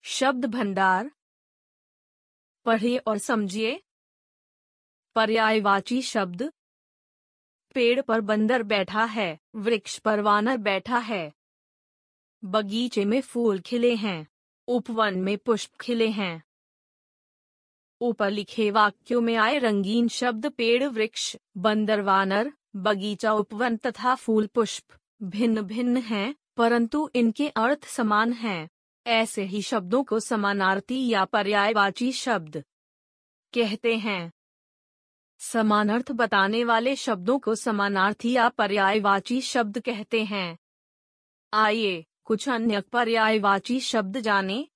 शब्द भंडार। पढ़िए और समझिए। पर्यायवाची शब्द। पेड़ पर बंदर बैठा है, वृक्ष पर वानर बैठा है। बगीचे में फूल खिले हैं, उपवन में पुष्प खिले हैं। ऊपर लिखे वाक्यों में आए रंगीन शब्द पेड़, वृक्ष, बंदर, वानर, बगीचा, उपवन तथा फूल पुष्प भिन्न भिन्न हैं, परंतु इनके अर्थ समान हैं। ऐसे ही शब्दों को समानार्थी या पर्यायवाची शब्द कहते हैं। समान अर्थ बताने वाले शब्दों को समानार्थी या पर्यायवाची शब्द कहते हैं। आइए कुछ अन्य पर्यायवाची शब्द जानें।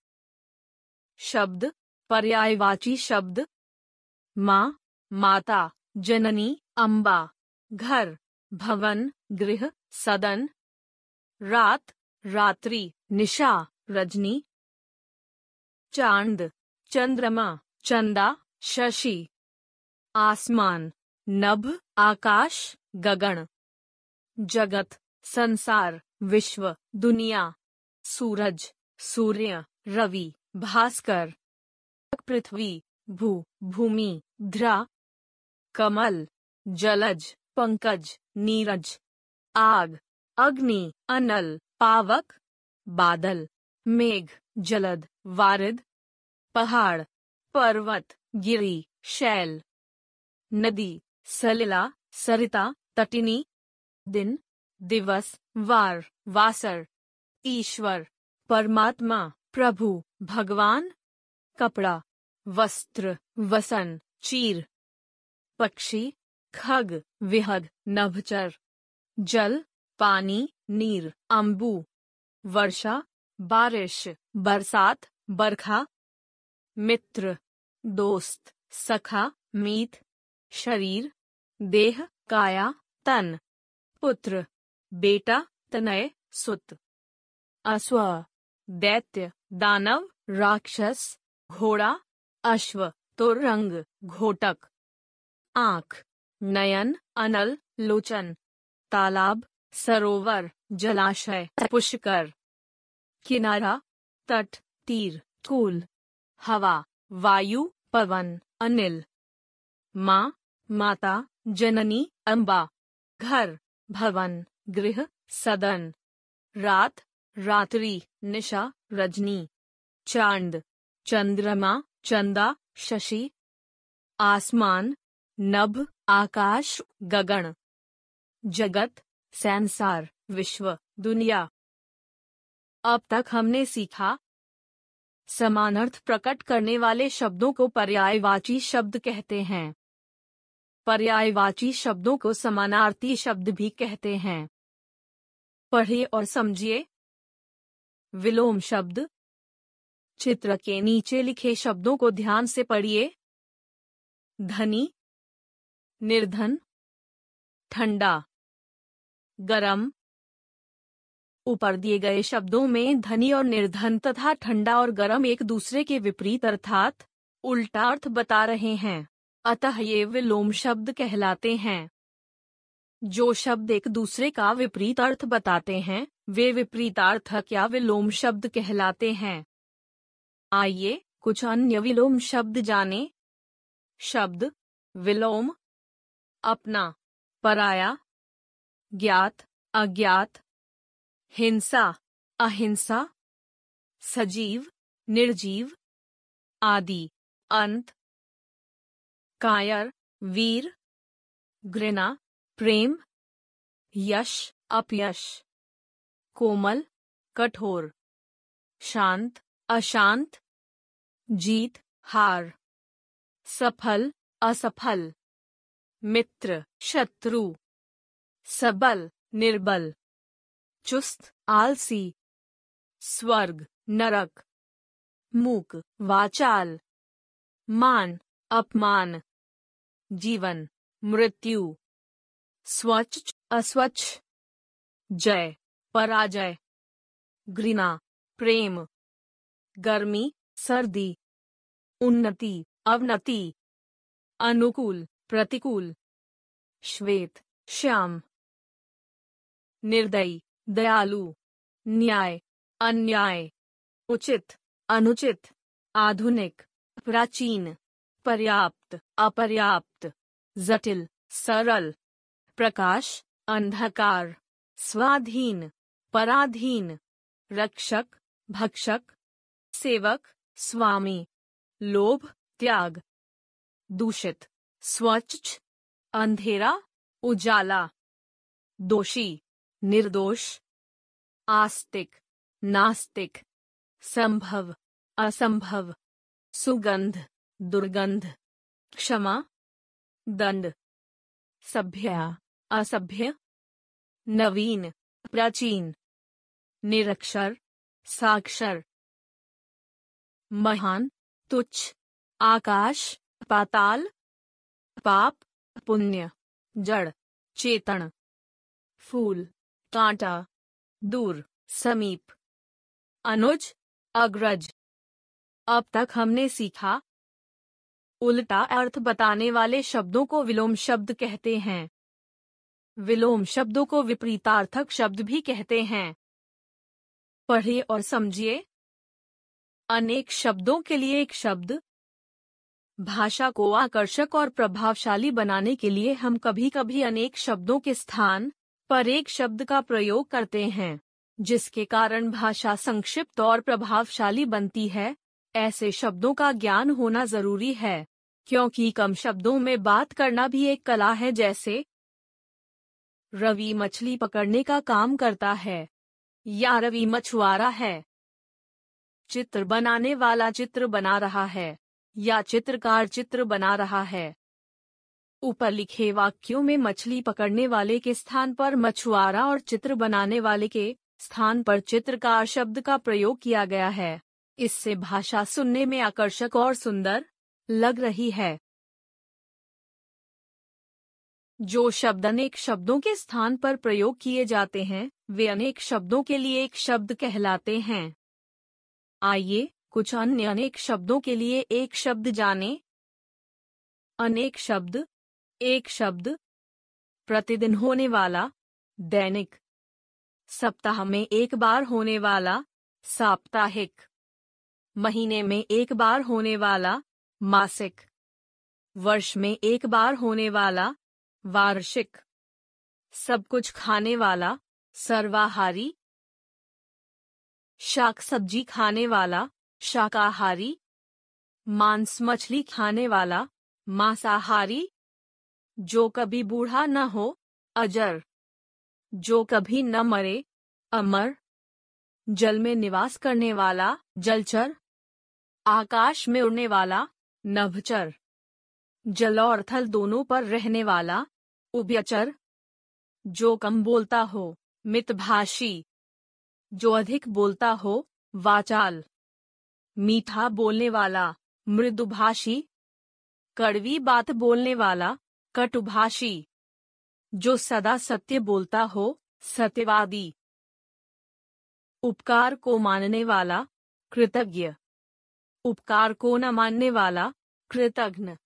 शब्द पर्यायवाची शब्द। माँ, माता, जननी, अम्बा, घर, भवन, गृह, सदन। रात, रात्रि, निशा, रजनी। चांद, चंद्रमा, चंदा, शशि। आसमान, नभ, आकाश, गगन। जगत, संसार, विश्व, दुनिया। सूरज, सूर्य, रवि, भास्कर। पृथ्वी, भू, भूमि, ध्रा। कमल, जलज, पंकज, नीरज। आग, अग्नि, अनल, पावक, बादल, मेघ, जलद, वारिद। पहाड़, पर्वत, गिरी, शैल। नदी, सलिला, सरिता, तटिनी। दिन, दिवस, वार, वासर। ईश्वर, परमात्मा, प्रभु, भगवान। कपड़ा, वस्त्र, वसन, चीर। पक्षी, खग, विहग, नभचर। जल, पानी, नीर, अम्बु। वर्षा, बारिश, बरसात, बरखा। मित्र, दोस्त, सखा, मीत। शरीर, देह, काया, तन। पुत्र, बेटा, तनय, सुत। अश्व, दैत्य, दानव, राक्षस। घोड़ा, अश्व, तुरंग, घोटक। आँख, नयन, अनल, लोचन। तालाब, सरोवर, जलाशय, पुष्कर। किनारा, तट, तीर, कूल। हवा, वायु, पवन, अनिल। माँ, माता, जननी, अम्बा। घर, भवन, गृह, सदन। रात, रात्रि, निशा, रजनी। चांद, चंद्रमा, चंदा, शशि। आसमान, नभ, आकाश, गगन। जगत, संसार, विश्व, दुनिया। अब तक हमने सीखा। समानार्थ प्रकट करने वाले शब्दों को पर्यायवाची शब्द कहते हैं। पर्यायवाची शब्दों को समानार्थी शब्द भी कहते हैं। पढ़िए और समझिए। विलोम शब्द। चित्र के नीचे लिखे शब्दों को ध्यान से पढ़िए। धनी, निर्धन, ठंडा, गरम। ऊपर दिए गए शब्दों में धनी और निर्धन तथा ठंडा और गरम एक दूसरे के विपरीत अर्थात उल्टा अर्थ बता रहे हैं, अतः ये विलोम शब्द कहलाते हैं। जो शब्द एक दूसरे का विपरीत अर्थ बताते हैं वे विपरीतार्थक या विलोम शब्द कहलाते हैं। आइए कुछ अन्य विलोम शब्द जानें। शब्द विलोम। अपना, पराया, ज्ञात, अज्ञात। हिंसा, अहिंसा। सजीव, निर्जीव। आदि, अंत। कायर, वीर। घृणा, प्रेम। यश, अपयश। कोमल, कठोर। शांत, अशांत। जीत, हार। सफल, असफल। मित्र, शत्रु। सबल, निर्बल। चुस्त, आलसी। स्वर्ग, नरक। मूक, वाचाल। मान, अपमान। जीवन, मृत्यु। स्वच्छ, अस्वच्छ। जय, पराजय। घृणा, प्रेम। गर्मी, सर्दी। उन्नति, अवनति। अनुकूल, प्रतिकूल। श्वेत, श्याम। निर्दयी, दयालु। न्याय, अन्याय। उचित, अनुचित, आधुनिक, प्राचीन, पर्याप्त, अपर्याप्त, जटिल, सरल, प्रकाश, अंधकार, स्वाधीन, पराधीन, रक्षक, भक्षक, सेवक, स्वामी, लोभ, त्याग, दूषित, स्वच्छ, अंधेरा, उजाला, दोषी, निर्दोष, आस्तिक, नास्तिक, संभव, असंभव, सुगंध, दुर्गंध, क्षमा, दंड, सभ्य, असभ्य, नवीन, प्राचीन, निरक्षर, साक्षर, महान, तुच्छ, आकाश, पाताल, पाप, पुण्य, जड़, चेतन, फूल, कांटा, दूर, समीप, अनुज, अग्रज। अब तक हमने सीखा। उल्टा अर्थ बताने वाले शब्दों को विलोम शब्द कहते हैं। विलोम शब्दों को विपरीतार्थक शब्द भी कहते हैं। पढ़िए और समझिए। अनेक शब्दों के लिए एक शब्द। भाषा को आकर्षक और प्रभावशाली बनाने के लिए हम कभी-कभी अनेक शब्दों के स्थान पर एक शब्द का प्रयोग करते हैं, जिसके कारण भाषा संक्षिप्त और प्रभावशाली बनती है। ऐसे शब्दों का ज्ञान होना जरूरी है, क्योंकि कम शब्दों में बात करना भी एक कला है। जैसे रवि मछली पकड़ने का काम करता है, या रवि मछुआरा है। चित्र बनाने वाला चित्र बना रहा है, या चित्रकार चित्र बना रहा है। ऊपर लिखे वाक्यों में मछली पकड़ने वाले के स्थान पर मछुआरा और चित्र बनाने वाले के स्थान पर चित्रकार शब्द का प्रयोग किया गया है। इससे भाषा सुनने में आकर्षक और सुंदर लग रही है। जो शब्द अनेक शब्दों के स्थान पर प्रयोग किए जाते हैं, वे अनेक शब्दों के लिए एक शब्द कहलाते हैं। आइए कुछ अन्य अनेक शब्दों के लिए एक शब्द जानें। अनेक शब्द। एक शब्द। प्रतिदिन होने वाला, दैनिक। सप्ताह में एक बार होने वाला, साप्ताहिक। महीने में एक बार होने वाला, मासिक। वर्ष में एक बार होने वाला, वार्षिक। सब कुछ खाने वाला, सर्वाहारी। शाक सब्जी खाने वाला, शाकाहारी। मांस मछली खाने वाला, मांसाहारी। जो कभी बूढ़ा न हो, अजर। जो कभी न मरे, अमर। जल में निवास करने वाला, जलचर। आकाश में उड़ने वाला, नभचर। जल और थल दोनों पर रहने वाला, उभयचर। जो कम बोलता हो, मितभाषी। जो अधिक बोलता हो, वाचाल। मीठा बोलने वाला, मृदुभाषी। कड़वी बात बोलने वाला, कटुभाषी। जो सदा सत्य बोलता हो, सत्यवादी। उपकार को मानने वाला, कृतज्ञ। उपकार को न मानने वाला, कृतघ्न।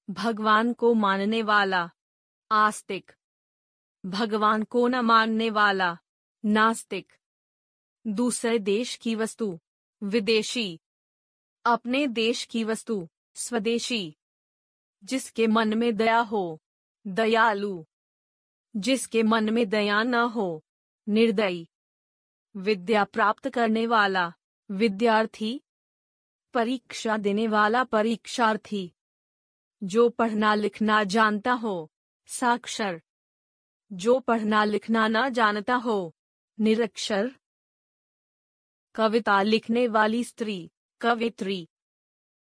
भगवान को मानने वाला, आस्तिक। भगवान को न मानने वाला, नास्तिक। दूसरे देश की वस्तु, विदेशी। अपने देश की वस्तु, स्वदेशी। जिसके मन में दया हो, दयालु। जिसके मन में दया न हो, निर्दयी। विद्या प्राप्त करने वाला, विद्यार्थी। परीक्षा देने वाला, परीक्षार्थी। जो पढ़ना लिखना जानता हो, साक्षर। जो पढ़ना लिखना न जानता हो, निरक्षर। कविता लिखने वाली स्त्री, कवित्री।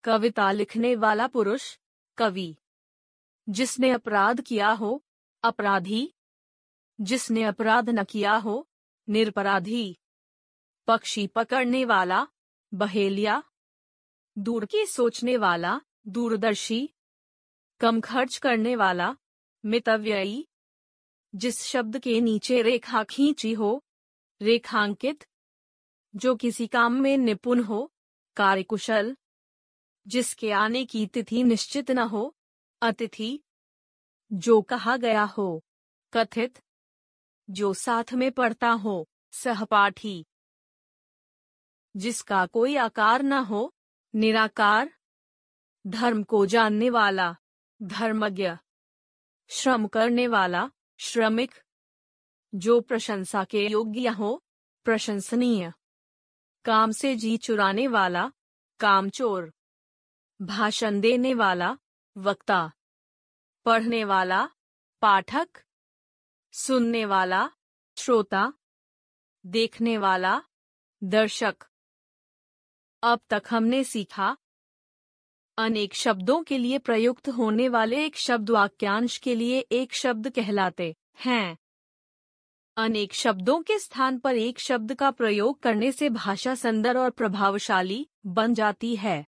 कविता लिखने वाला पुरुष, कवि। जिसने अपराध किया हो, अपराधी। जिसने अपराध न किया हो, निरपराधी। पक्षी पकड़ने वाला, बहेलिया। दूर की सोचने वाला, दूरदर्शी। कम खर्च करने वाला, मितव्ययी। जिस शब्द के नीचे रेखा खींची हो, रेखांकित। जो किसी काम में निपुण हो, कार्यकुशल। जिसके आने की तिथि निश्चित न हो, अतिथि। जो कहा गया हो, कथित। जो साथ में पढ़ता हो, सहपाठी। जिसका कोई आकार न हो, निराकार। धर्म को जानने वाला, धर्मज्ञ। श्रम करने वाला, श्रमिक। जो प्रशंसा के योग्य हो, प्रशंसनीय। काम से जी चुराने वाला, कामचोर। भाषण देने वाला, वक्ता। पढ़ने वाला, पाठक। सुनने वाला, श्रोता। देखने वाला, दर्शक। अब तक हमने सीखा। अनेक शब्दों के लिए प्रयुक्त होने वाले एक शब्द वाक्यांश के लिए एक शब्द कहलाते हैं। अनेक शब्दों के स्थान पर एक शब्द का प्रयोग करने से भाषा सुंदर और प्रभावशाली बन जाती है।